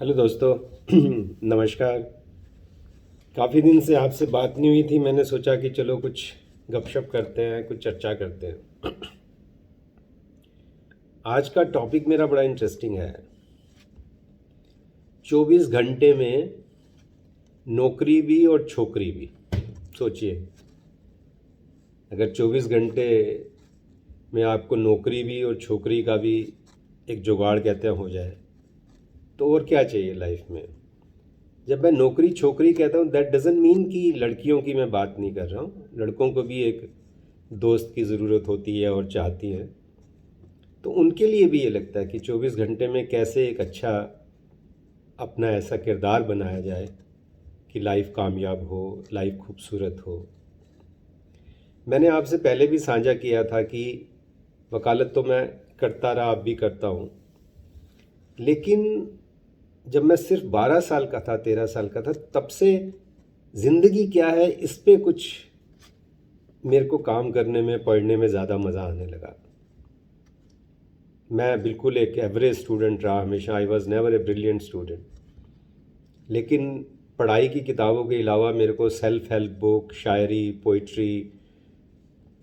Hello दोस्तों। नमस्कार। काफ़ी दिन से आपसे बात नहीं हुई थी, मैंने सोचा कि चलो कुछ गपशप करते हैं, कुछ चर्चा करते हैं। आज का टॉपिक मेरा बड़ा इंटरेस्टिंग है। 24 घंटे में नौकरी भी और छोकरी भी। सोचिए, अगर 24 घंटे में आपको नौकरी भी और छोकरी का भी एक जुगाड़ कहते हैं हो जाए, तो और क्या चाहिए लाइफ में। जब मैं नौकरी छोकरी कहता हूँ, दैट डजंट मीन कि लड़कियों की मैं बात नहीं कर रहा हूँ। लड़कों को भी एक दोस्त की ज़रूरत होती है और चाहती हैं, तो उनके लिए भी ये लगता है कि 24 घंटे में कैसे एक अच्छा अपना ऐसा किरदार बनाया जाए कि लाइफ कामयाब हो, लाइफ खूबसूरत हो। मैंने आपसे पहले भी साझा किया था कि वकालत तो मैं करता रहा, अब भी करता हूँ, लेकिन जब मैं सिर्फ 12 साल का था, 13 साल का था, तब से ज़िंदगी क्या है इस पे कुछ मेरे को काम करने में, पढ़ने में ज़्यादा मज़ा आने लगा। मैं बिल्कुल एक एवरेज स्टूडेंट रहा हमेशा। I was never a brilliant student, लेकिन पढ़ाई की किताबों के अलावा मेरे को सेल्फ हेल्प बुक, शायरी, पोइट्री,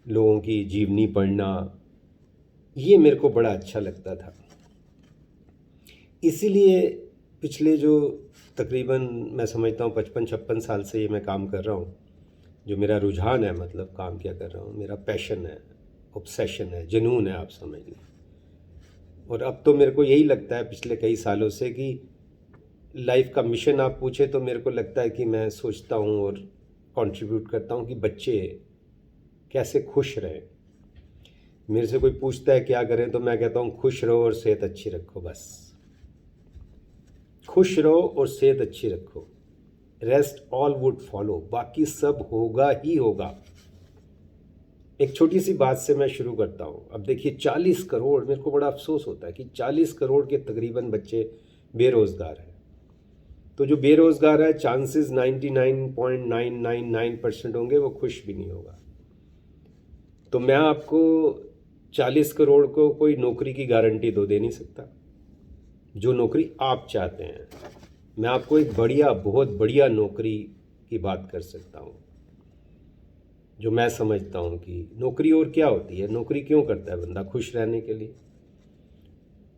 लोगों की जीवनी पढ़ना, ये मेरे को बड़ा अच्छा लगता था। इसीलिए पिछले जो तकरीबन मैं समझता हूँ 55-56 साल से ये मैं काम कर रहा हूँ। जो मेरा रुझान है, मतलब काम क्या कर रहा हूँ, मेरा पैशन है, ऑब्सेशन है, जुनून है, आप समझ लें। और अब तो मेरे को यही लगता है पिछले कई सालों से कि लाइफ का मिशन आप पूछे तो मेरे को लगता है कि मैं सोचता हूँ और कंट्रीब्यूट करता हूँ कि बच्चे कैसे खुश रहें। मेरे से कोई पूछता है क्या करें, तो मैं कहता हूँ खुश रहो और सेहत अच्छी रखो। बस खुश रहो और सेहत अच्छी रखो, रेस्ट ऑल वुड फॉलो, बाकी सब होगा ही होगा। एक छोटी सी बात से मैं शुरू करता हूँ। अब देखिए, 40 करोड़, मेरे को बड़ा अफसोस होता है कि 40 करोड़ के तकरीबन बच्चे बेरोज़गार हैं। तो जो बेरोज़गार है, चांसेस 99.999% होंगे वो खुश भी नहीं होगा। तो मैं आपको 40 करोड़ को कोई नौकरी की गारंटी तो दे नहीं सकता, जो नौकरी आप चाहते हैं। मैं आपको एक बढ़िया, बहुत बढ़िया नौकरी की बात कर सकता हूँ, जो मैं समझता हूँ कि नौकरी और क्या होती है। नौकरी क्यों करता है बंदा? खुश रहने के लिए।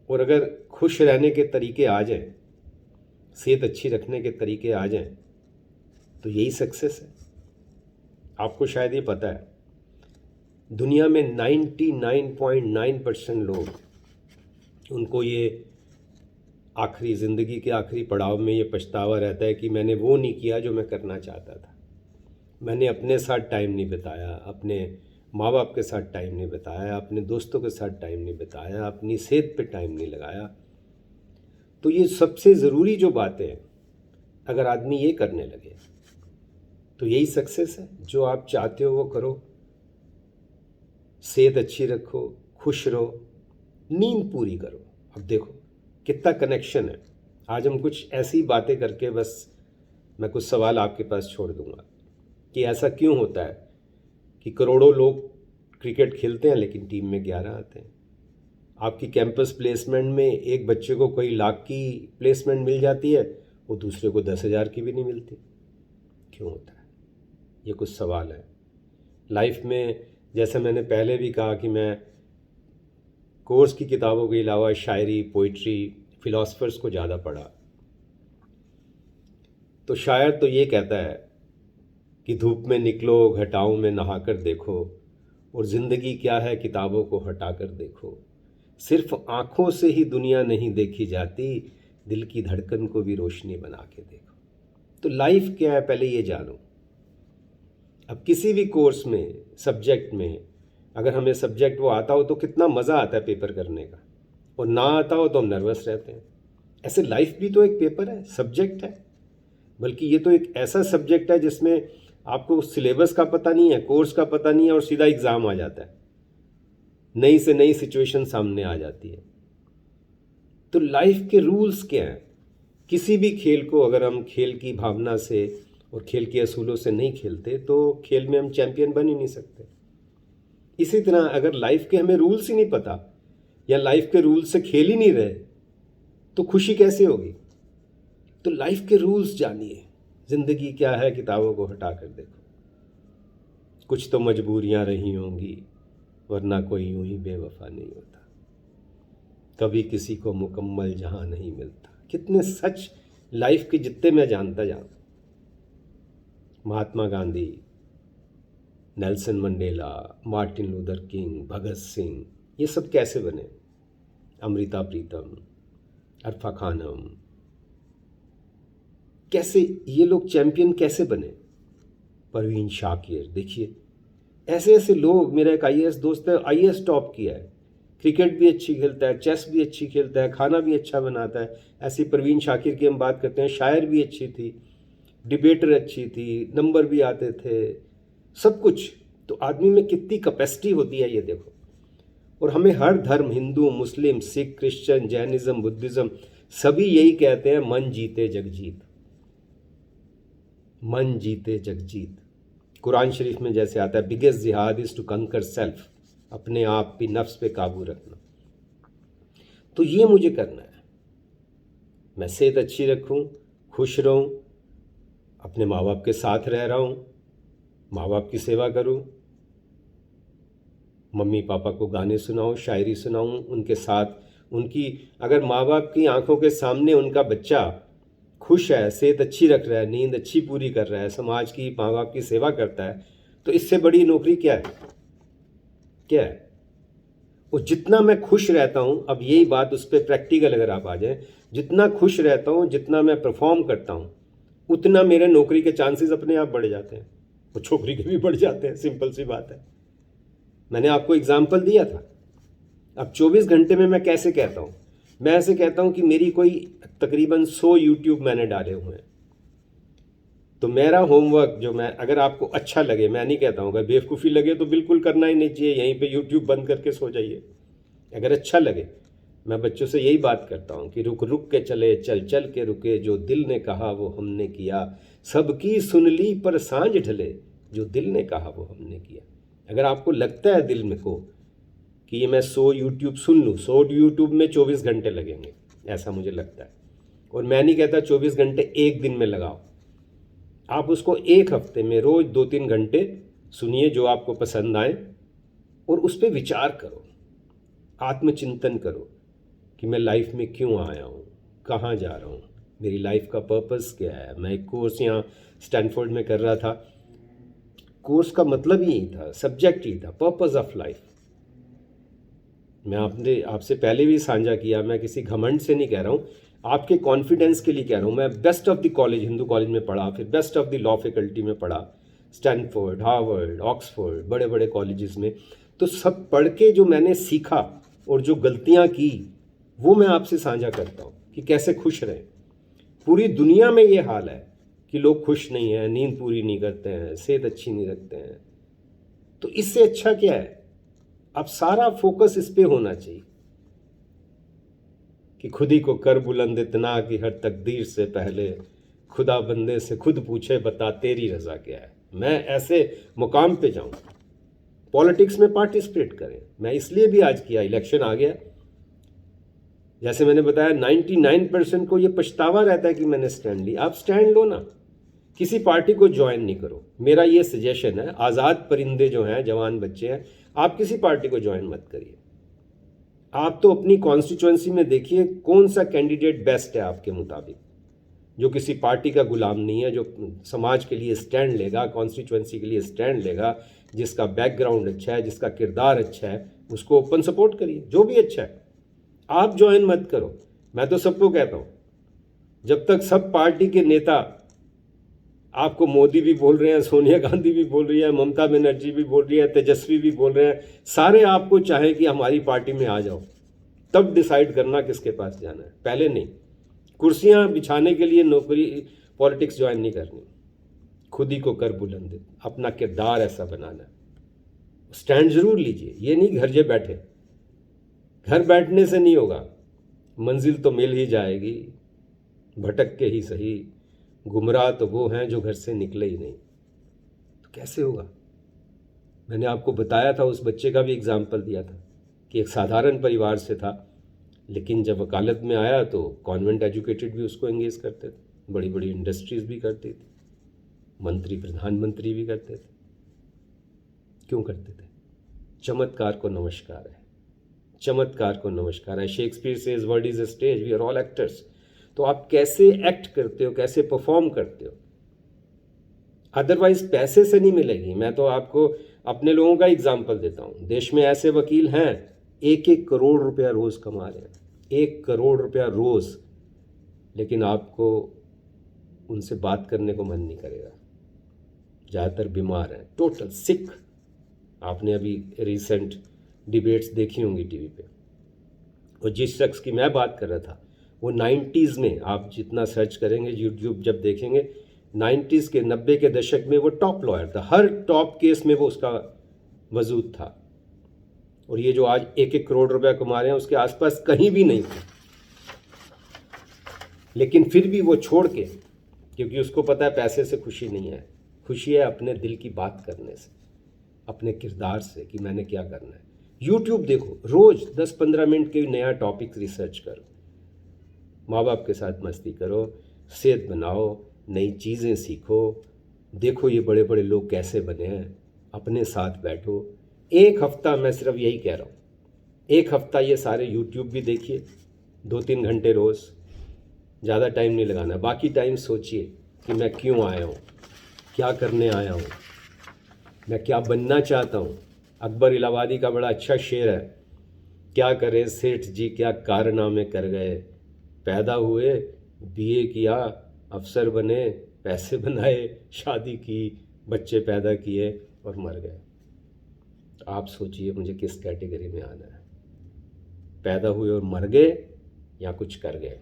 और अगर खुश रहने के तरीके आ जाएं, सेहत अच्छी रखने के तरीके आ जाएं, तो यही सक्सेस है। आपको शायद ये पता है, दुनिया में 99.9% लोग, उनको ये आखिरी ज़िंदगी के आखिरी पड़ाव में ये पछतावा रहता है कि मैंने वो नहीं किया जो मैं करना चाहता था। मैंने अपने साथ टाइम नहीं बिताया, अपने माँ बाप के साथ टाइम नहीं बिताया, अपने दोस्तों के साथ टाइम नहीं बिताया, अपनी सेहत पे टाइम नहीं लगाया। तो ये सबसे ज़रूरी जो बातें हैं, अगर आदमी ये करने लगे तो यही सक्सेस है। जो आप चाहते हो वो करो, सेहत अच्छी रखो, खुश रहो, नींद पूरी करो। अब देखो कितना कनेक्शन है। आज हम कुछ ऐसी बातें करके, बस मैं कुछ सवाल आपके पास छोड़ दूंगा कि ऐसा क्यों होता है कि करोड़ों लोग क्रिकेट खेलते हैं लेकिन टीम में 11 आते हैं। आपकी कैंपस प्लेसमेंट में एक बच्चे को कई लाख की प्लेसमेंट मिल जाती है, वो दूसरे को 10,000 की भी नहीं मिलती। क्यों होता है? ये कुछ सवाल है लाइफ में। जैसे मैंने पहले भी कहा कि मैं कोर्स की किताबों के अलावा शायरी, पोइट्री, फिलोसफर्स को ज़्यादा पढ़ा। तो शायर तो ये कहता है कि धूप में निकलो, घटाओं में नहाकर देखो, और ज़िंदगी क्या है किताबों को हटाकर देखो। सिर्फ आँखों से ही दुनिया नहीं देखी जाती, दिल की धड़कन को भी रोशनी बना के देखो। तो लाइफ क्या है, पहले ये जानो। अब किसी भी कोर्स में, सब्जेक्ट में, अगर हमें सब्जेक्ट वो आता हो तो कितना मज़ा आता है पेपर करने का, और ना आता हो तो हम नर्वस रहते हैं। ऐसे लाइफ भी तो एक पेपर है, सब्जेक्ट है। बल्कि ये तो एक ऐसा सब्जेक्ट है जिसमें आपको सिलेबस का पता नहीं है, कोर्स का पता नहीं है, और सीधा एग्ज़ाम आ जाता है। नई से नई सिचुएशन सामने आ जाती है। तो लाइफ के रूल्स क्या हैं? किसी भी खेल को अगर हम खेल की भावना से और खेल के असूलों से नहीं खेलते तो खेल में हम चैंपियन बन ही नहीं सकते। इसी तरह अगर लाइफ के हमें रूल्स ही नहीं पता, या लाइफ के रूल्स से खेल ही नहीं रहे, तो खुशी कैसे होगी? तो लाइफ के रूल्स जानिए। ज़िंदगी क्या है, किताबों को हटा कर देखो। कुछ तो मजबूरियां रही होंगी, वरना कोई यूं ही बेवफा नहीं होता। कभी किसी को मुकम्मल जहां नहीं मिलता। कितने सच लाइफ के जितने मैं जानता जाऊँ। Mahatma Gandhi, Nelson Mandela, Martin Luther King, Bhagat Singh, ये सब कैसे बने? अमृता प्रीतम, अरफा खानम, कैसे ये लोग चैंपियन कैसे बने? परवीन शाकिर, देखिए ऐसे ऐसे लोग। मेरा एक आईएएस दोस्त है, आईएएस टॉप किया है, क्रिकेट भी अच्छी खेलता है, चेस भी अच्छी खेलता है, खाना भी अच्छा बनाता है। ऐसी परवीन शाकिर की हम बात करते हैं, शायर भी अच्छी थी, डिबेटर अच्छी थी, नंबर भी आते थे, सब कुछ। तो आदमी में कितनी कैपेसिटी होती है ये देखो। और हमें हर धर्म, हिंदू, मुस्लिम, सिख, क्रिश्चियन, जैनिज्म, बुद्धिज्म, सभी यही कहते हैं, मन जीते जग जीत, मन जीते जग जीत। कुरान शरीफ में जैसे आता है, बिगेस्ट जिहाद इज टू कंकर सेल्फ, अपने आप की नफ्स पे काबू रखना। तो ये मुझे करना है। मैं सेहत अच्छी रखूं, खुश रहूं, अपने माँ बाप के साथ रह रहा हूं, माँ बाप की सेवा करूं, मम्मी पापा को गाने सुनाऊं, शायरी सुनाऊं, उनके साथ उनकी, अगर माँ बाप की आंखों के सामने उनका बच्चा खुश है, सेहत अच्छी रख रहा है, नींद अच्छी पूरी कर रहा है, समाज की, माँ बाप की सेवा करता है, तो इससे बड़ी नौकरी क्या है? क्या है? और जितना मैं खुश रहता हूँ, अब यही बात उस पर प्रैक्टिकल अगर आप आ जाए, जितना खुश रहता हूँ, जितना मैं परफॉर्म करता हूँ, उतना मेरे नौकरी के चांसेस अपने आप बढ़ जाते हैं, वो छोकरी के भी बढ़ जाते हैं। सिंपल सी बात है। मैंने आपको एग्जाम्पल दिया था। अब 24 घंटे में मैं कैसे कहता हूँ? मैं ऐसे कहता हूँ कि मेरी कोई तकरीबन 100 यूट्यूब मैंने डाले हुए हैं। तो मेरा होमवर्क जो मैं, अगर आपको अच्छा लगे, मैं नहीं कहता हूँ, अगर बेवकूफ़ी लगे तो बिल्कुल करना ही नहीं चाहिए, यहीं पे यूट्यूब बंद करके सो जाइए। अगर अच्छा लगे, मैं बच्चों से यही बात करता हूँ कि रुक रुक के चले, चल चल के रुके, जो दिल ने कहा वो हमने किया, सबकी सुन ली पर सांझ ढले, जो दिल ने कहा वो हमने किया। अगर आपको लगता है दिल में को कि ये मैं 100 यूट्यूब सुन लूँ, 100 यूट्यूब में 24 घंटे लगेंगे, ऐसा मुझे लगता है। और मैं नहीं कहता 24 घंटे एक दिन में लगाओ, आप उसको एक हफ्ते में रोज़ 2-3 घंटे सुनिए, जो आपको पसंद आए, और उस पर विचार करो, आत्मचिंतन करो कि मैं लाइफ में क्यों आया हूँ, कहाँ जा रहा हूँ, मेरी लाइफ का पर्पस क्या है। मैं एक कोर्स यहाँ स्टैनफोर्ड में कर रहा था, कोर्स का मतलब ही यही था, सब्जेक्ट ही था, पर्पस ऑफ लाइफ। मैं आपसे पहले भी साझा किया, मैं किसी घमंड से नहीं कह रहा हूँ, आपके कॉन्फिडेंस के लिए कह रहा हूँ। मैं best of the college, Hindu college में पढ़ा, फिर best of the law faculty में पढ़ा, स्टैनफोर्ड, हार्वर्ड, ऑक्सफोर्ड, बड़े बड़े कॉलेजेस में। तो सब पढ़ के जो मैंने सीखा और जो गलतियाँ की, वो मैं आपसे साझा करता हूँ कि कैसे खुश रहें। पूरी दुनिया में ये हाल है कि लोग खुश नहीं हैं, नींद पूरी नहीं करते हैं, सेहत अच्छी नहीं रखते हैं। तो इससे अच्छा क्या है? अब सारा फोकस इस पे होना चाहिए कि खुद ही को कर बुलंद इतना कि हर तकदीर से पहले खुदा बंदे से खुद पूछे, बता तेरी रजा क्या है। मैं ऐसे मुकाम पे जाऊं, पॉलिटिक्स में पार्टिसिपेट करें। मैं इसलिए भी आज किया, इलेक्शन आ गया, जैसे मैंने बताया 99% को ये पछतावा रहता है कि मैंने स्टैंड ली। आप स्टैंड लो ना, किसी पार्टी को ज्वाइन नहीं करो। मेरा ये सजेशन है, आज़ाद परिंदे जो हैं, जवान बच्चे हैं, आप किसी पार्टी को ज्वाइन मत करिए। आप तो अपनी कॉन्स्टिट्यूएंसी में देखिए कौन सा कैंडिडेट बेस्ट है आपके मुताबिक, जो किसी पार्टी का गुलाम नहीं है, जो समाज के लिए स्टैंड लेगा, कॉन्स्टिट्यूएंसी के लिए स्टैंड लेगा, जिसका बैकग्राउंड अच्छा है, जिसका किरदार अच्छा है, उसको ओपन सपोर्ट करिए, जो भी अच्छा है। आप ज्वाइन मत करो। मैं तो सबको कहता हूँ, जब तक सब पार्टी के नेता, आपको मोदी भी बोल रहे हैं, सोनिया गांधी भी बोल रही है, ममता बनर्जी भी बोल रही है, तेजस्वी भी बोल रहे हैं, सारे आपको चाहे कि हमारी पार्टी में आ जाओ, तब डिसाइड करना किसके पास जाना है, पहले नहीं। कुर्सियां बिछाने के लिए नौकरी, पॉलिटिक्स ज्वाइन नहीं करनी। खुद ही को कर बुलंद, अपना किरदार ऐसा बनाना, स्टैंड जरूर लीजिए। ये नहीं घर जे बैठे, घर बैठने से नहीं होगा, मंजिल तो मिल ही जाएगी, भटक के ही सही, गुमराह तो वो हैं जो घर से निकले ही नहीं। तो कैसे होगा? मैंने आपको बताया था, उस बच्चे का भी एग्जाम्पल दिया था कि एक साधारण परिवार से था, लेकिन जब वकालत में आया तो कॉन्वेंट एजुकेटेड भी उसको एंगेज करते थे। बड़ी बड़ी इंडस्ट्रीज़ भी करती थी, मंत्री प्रधानमंत्री भी करते थे। क्यों करते थे? चमत्कार को नमस्कार है, चमत्कार को नमस्कार है। Shakespeare says world is a stage, we are all actors. तो आप कैसे एक्ट करते हो, कैसे परफॉर्म करते हो, अदरवाइज पैसे से नहीं मिलेगी। मैं तो आपको अपने लोगों का एग्जाम्पल देता हूँ। देश में ऐसे वकील हैं 1-1 करोड़ रुपया रोज़ कमा रहे हैं, 1 करोड़ रुपया रोज़, लेकिन आपको उनसे बात करने को मन नहीं करेगा। ज़्यादातर बीमार हैं, टोटल सिक। आपने अभी रिसेंट डिबेट्स देखी होंगी टीवी पे। और जिस शख्स की मैं बात कर रहा था वो 90s में, आप जितना सर्च करेंगे यूट्यूब जब देखेंगे, 90s के 90 के दशक में वो टॉप लॉयर था। हर टॉप केस में वो उसका वजूद था। और ये जो आज 1-1 करोड़ रुपया कमा रहे हैं उसके आसपास कहीं भी नहीं थे। लेकिन फिर भी वो छोड़ के, क्योंकि उसको पता है पैसे से खुशी नहीं है, खुशी है अपने दिल की बात करने से, अपने किरदार से कि मैंने क्या करना है। यूट्यूब देखो, रोज़ 10-15 मिनट के नया टॉपिक रिसर्च करो, माँ बाप के साथ मस्ती करो, सेहत बनाओ, नई चीज़ें सीखो, देखो ये बड़े बड़े लोग कैसे बने हैं, अपने साथ बैठो। 1 हफ्ता, मैं सिर्फ यही कह रहा हूँ, 1 हफ्ता ये सारे यूट्यूब भी देखिए, 2-3 घंटे रोज़, ज़्यादा टाइम नहीं लगाना। बाकी टाइम सोचिए कि मैं क्यों आया हूँ, क्या करने आया हूँ, मैं क्या बनना चाहता हूँ। अकबर इलाहाबादी का बड़ा अच्छा शेर है, क्या करे सेठ जी क्या कारनामे कर गए, पैदा हुए, बीए किया, अफसर बने, पैसे बनाए, शादी की, बच्चे पैदा किए और मर गए। तो आप सोचिए मुझे किस कैटेगरी में आना है, पैदा हुए और मर गए या कुछ कर गए।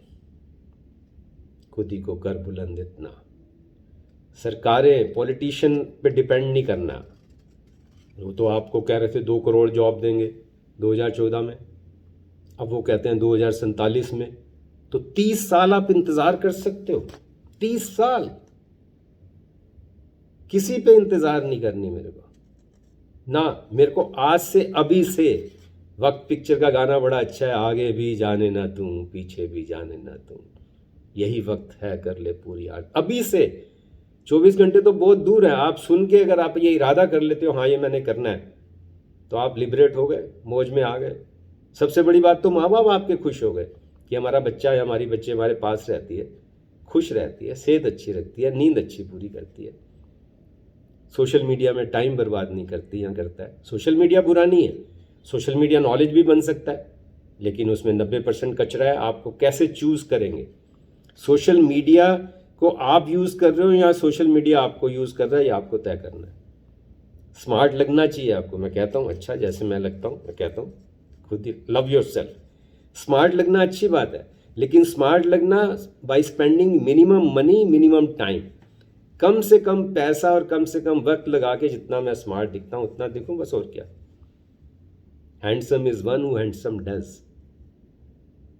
खुद ही को कर बुलंद इतना। सरकारें, पॉलिटिशियन पे डिपेंड नहीं करना। वो तो आपको कह रहे थे 2 करोड़ जॉब देंगे 2014 में, अब वो कहते हैं 2047 में। तो 30 साल आप इंतज़ार कर सकते हो, 30 साल। किसी पे इंतज़ार नहीं करनी मेरे को ना। मेरे को आज से, अभी से, वक्त पिक्चर का गाना बड़ा अच्छा है, आगे भी जाने ना तू, पीछे भी जाने ना तू, यही वक्त है कर ले पूरी आज। अभी से 24 घंटे तो बहुत दूर है। आप सुन के अगर आप ये इरादा कर लेते हो हाँ ये मैंने करना है, तो आप लिबरेट हो गए, मौज में आ गए। सबसे बड़ी बात तो माँ बाप आपके खुश हो गए कि हमारा बच्चा या हमारी बच्ची हमारे पास रहती है, खुश रहती है, सेहत अच्छी रखती है, नींद अच्छी पूरी करती है, सोशल मीडिया में टाइम बर्बाद नहीं करती या करता है। सोशल मीडिया बुरा नहीं है, सोशल मीडिया नॉलेज भी बन सकता है, लेकिन उसमें 90% कचरा है। आपको कैसे चूज़ करेंगे, सोशल मीडिया को आप यूज़ कर रहे हो या सोशल मीडिया आपको यूज़ कर रहा है, ये आपको तय करना है। स्मार्ट लगना चाहिए आपको, मैं कहता हूँ अच्छा, जैसे मैं लगता हूँ, मैं कहता हूँ खुद ही लव योरसेल्फ। स्मार्ट लगना अच्छी बात है, लेकिन स्मार्ट लगना by spending minimum money, minimum time. कम से कम पैसा और कम से कम वक्त लगा के जितना मैं स्मार्ट दिखता हूँ उतना दिखूँ, बस। और क्या। Handsome is one who handsome does.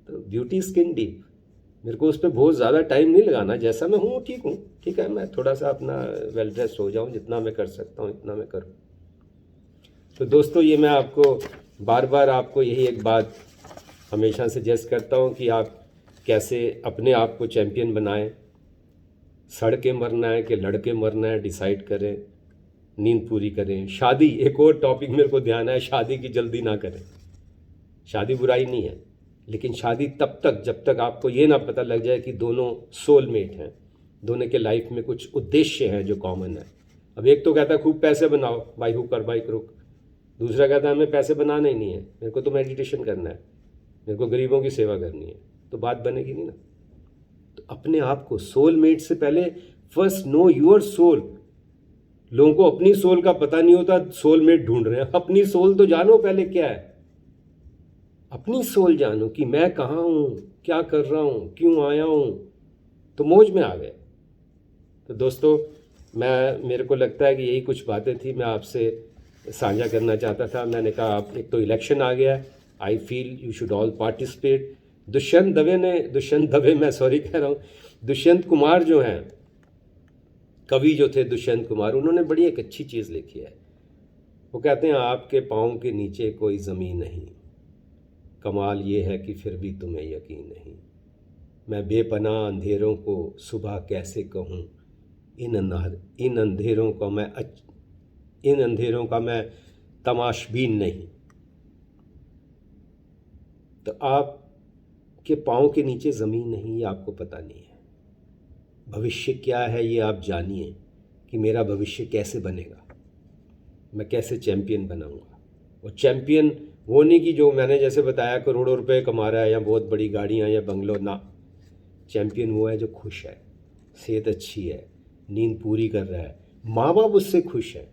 तो ब्यूटी स्किन डीप, मेरे को उस पर बहुत ज़्यादा टाइम नहीं लगाना। जैसा मैं हूँ ठीक हूँ, ठीक है, मैं थोड़ा सा अपना वेल ड्रेस हो जाऊँ, जितना मैं कर सकता हूँ इतना मैं करूँ। तो दोस्तों, ये मैं आपको बार बार आपको यही एक बात हमेशा सजेस्ट करता हूँ कि आप कैसे अपने आप को चैम्पियन बनाएं। सड़ के मरना है कि लड़के मरना है, डिसाइड करें, नींद पूरी करें। शादी, एक और टॉपिक मेरे को ध्यान है, शादी की जल्दी ना करें। शादी बुराई नहीं है, लेकिन शादी तब तक जब तक आपको ये ना पता लग जाए कि दोनों सोलमेट हैं, दोनों के लाइफ में कुछ उद्देश्य हैं जो कॉमन है। अब एक तो कहता है खूब पैसे बनाओ, बाई हुक और बाई क्रुक। दूसरा कहता है हमें पैसे बनाने ही नहीं है, मेरे को तो मेडिटेशन करना है, मेरे को गरीबों की सेवा करनी है। तो बात बनेगी नहीं ना। तो अपने आप को, सोलमेट से पहले फर्स्ट नो योर सोल। लोगों को अपनी सोल का पता नहीं होता, सोलमेट ढूंढ रहे हैं। अपनी सोल तो जानो पहले क्या है, अपनी सोल जानो कि मैं कहाँ हूँ, क्या कर रहा हूँ, क्यों आया हूँ, तो मौज में आ गए। तो दोस्तों, मेरे को लगता है कि यही कुछ बातें थी मैं आपसे साझा करना चाहता था। मैंने कहा आप, एक तो इलेक्शन आ गया है, I feel you should all participate. Dushyant Dave मैं सॉरी कह रहा हूँ, दुष्यंत कुमार जो हैं, कवि जो थे दुष्यंत कुमार, उन्होंने बड़ी एक अच्छी चीज़ लिखी है। वो कहते हैं आपके पाँव के नीचे कोई ज़मीन नहीं, कमाल ये है कि फिर भी तुम्हें यकीन नहीं। मैं बेपनाह अंधेरों को सुबह कैसे कहूँ, इन अंधेरों का मैं तमाशबीन नहीं। तो आपके पाँव के नीचे ज़मीन नहीं, ये आपको पता नहीं है। भविष्य क्या है ये आप जानिए कि मेरा भविष्य कैसे बनेगा, मैं कैसे चैम्पियन बनाऊंगा। और चैम्पियन वो नहीं कि जो मैंने जैसे बताया करोड़ों रुपए कमा रहा है या बहुत बड़ी गाड़ियाँ या बंगलो, ना। चैम्पियन वो है जो खुश है, सेहत अच्छी है, नींद पूरी कर रहा है, माँ बाप उससे खुश है।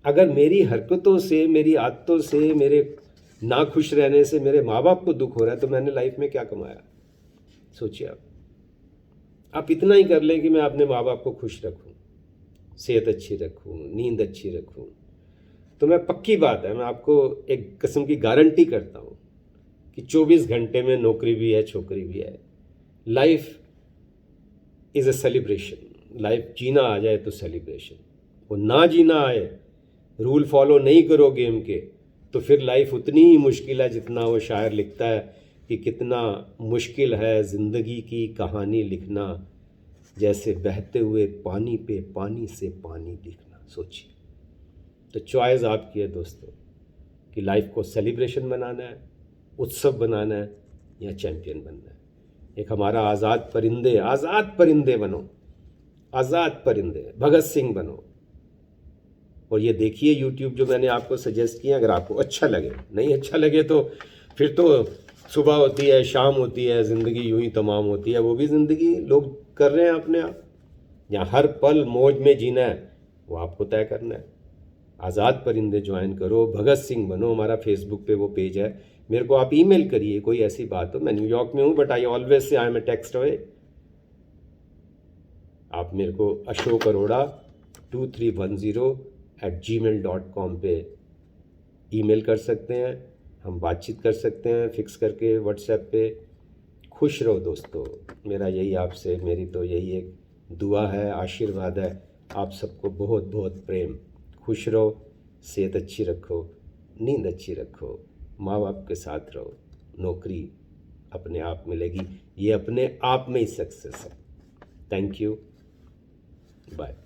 अगर मेरी हरकतों से, मेरी आदतों से, मेरे ना खुश रहने से मेरे माँ बाप को दुख हो रहा है तो मैंने लाइफ में क्या कमाया? सोचिए आप इतना ही कर लें कि मैं अपने माँ बाप को खुश रखूं, सेहत अच्छी रखूं, नींद अच्छी रखूं, तो मैं पक्की बात है, मैं आपको एक किस्म की गारंटी करता हूं कि 24 घंटे में नौकरी भी है, छोकरी भी है। Life is a celebration. Life जीना आ जाए तो सेलिब्रेशन, वो ना जीना आए, रूल फॉलो नहीं करो गेम के, तो फिर लाइफ उतनी ही मुश्किल है जितना वो शायर लिखता है कि कितना मुश्किल है ज़िंदगी की कहानी लिखना, जैसे बहते हुए पानी पे पानी से पानी लिखना। सोचिए। तो चॉइस आपकी है दोस्तों कि लाइफ को सेलिब्रेशन बनाना है, उत्सव बनाना है, या चैम्पियन बनना है। एक हमारा आज़ाद परिंदे बनो, आज़ाद परिंदे, भगत सिंह बनो। और ये देखिए यूट्यूब जो मैंने आपको सजेस्ट किया, अगर आपको अच्छा लगे, नहीं अच्छा लगे तो फिर तो सुबह होती है, शाम होती है, ज़िंदगी यूं ही तमाम होती है। वो भी ज़िंदगी लोग कर रहे हैं अपने आप। या हर पल मौज में जीना है वो आपको तय करना है। आज़ाद परिंदे ज्वाइन करो, भगत सिंह बनो। हमारा फेसबुक पे वो पेज है, मेरे को आप ईमेल करिए कोई ऐसी बात हो। मैं न्यूयॉर्क में हूँ but I always say I am a text away. आप मेरे को अशोक अरोड़ा 2310@gmail.com पे ईमेल कर सकते हैं, हम बातचीत कर सकते हैं फिक्स करके व्हाट्सएप पे। खुश रहो दोस्तों, मेरा यही आपसे, मेरी तो यही एक दुआ है, आशीर्वाद है। आप सबको बहुत बहुत प्रेम। खुश रहो, सेहत अच्छी रखो, नींद अच्छी रखो, माँ बाप के साथ रहो, नौकरी अपने आप मिलेगी, ये अपने आप में ही सक्सेस है। Thank you, bye.